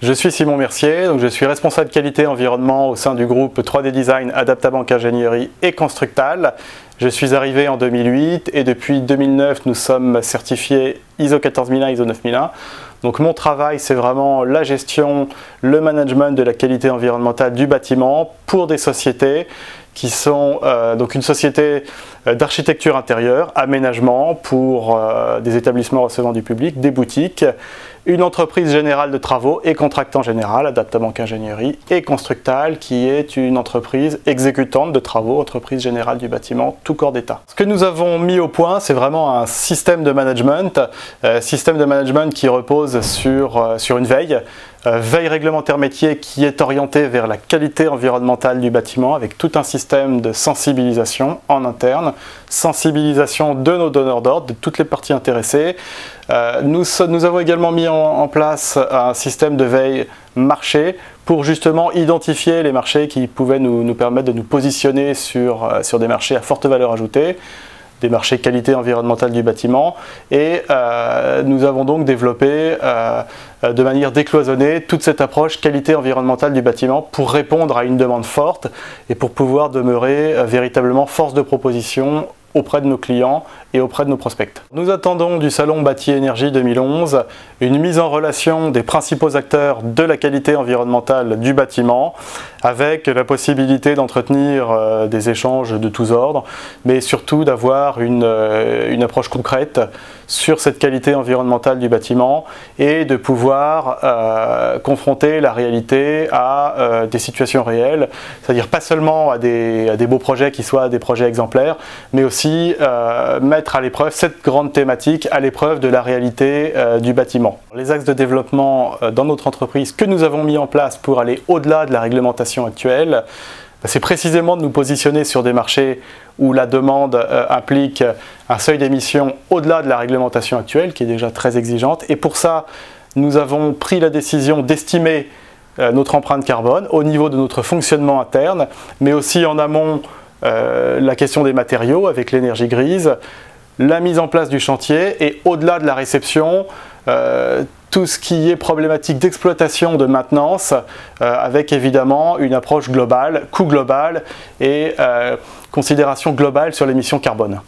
Je suis Simon Mercier, donc je suis responsable qualité environnement au sein du groupe 3D Design, Adaptabank Ingénierie et Constructal. Je suis arrivé en 2008 et depuis 2009 nous sommes certifiés ISO 14001, ISO 9001. Donc mon travail c'est vraiment la gestion, le management de la qualité environnementale du bâtiment pour des sociétés qui sont donc une société d'architecture intérieure, aménagement pour des établissements recevant du public, des boutiques, une entreprise générale de travaux et contractant général, Adaptabank Ingénierie, et Constructal, qui est une entreprise exécutante de travaux, entreprise générale du bâtiment, tout corps d'État. Ce que nous avons mis au point, c'est vraiment un système de management qui repose sur une veille réglementaire métier qui est orientée vers la qualité environnementale du bâtiment avec tout un système de sensibilisation en interne, sensibilisation de nos donneurs d'ordre, de toutes les parties intéressées. Nous avons également mis en place un système de veille marché pour justement identifier les marchés qui pouvaient nous permettre de nous positionner sur des marchés à forte valeur ajoutée, des marchés qualité environnementale du bâtiment, et nous avons donc développé de manière décloisonnée toute cette approche qualité environnementale du bâtiment pour répondre à une demande forte et pour pouvoir demeurer véritablement force de proposition auprès de nos clients et auprès de nos prospects. Nous attendons du salon Bâti Énergie 2011 une mise en relation des principaux acteurs de la qualité environnementale du bâtiment avec la possibilité d'entretenir des échanges de tous ordres, mais surtout d'avoir une approche concrète sur cette qualité environnementale du bâtiment et de pouvoir confronter la réalité à des situations réelles, c'est-à-dire pas seulement à des beaux projets qui soient des projets exemplaires, mais aussi mettre à l'épreuve cette grande thématique, à l'épreuve de la réalité du bâtiment. Les axes de développement dans notre entreprise que nous avons mis en place pour aller au-delà de la réglementation actuelle, c'est précisément de nous positionner sur des marchés où la demande implique un seuil d'émission au-delà de la réglementation actuelle qui est déjà très exigeante, et pour ça nous avons pris la décision d'estimer notre empreinte carbone au niveau de notre fonctionnement interne, mais aussi en amont la question des matériaux avec l'énergie grise, la mise en place du chantier et au-delà de la réception, tout ce qui est problématique d'exploitation, de maintenance, avec évidemment une approche globale, coût global et considération globale sur l'émission carbone.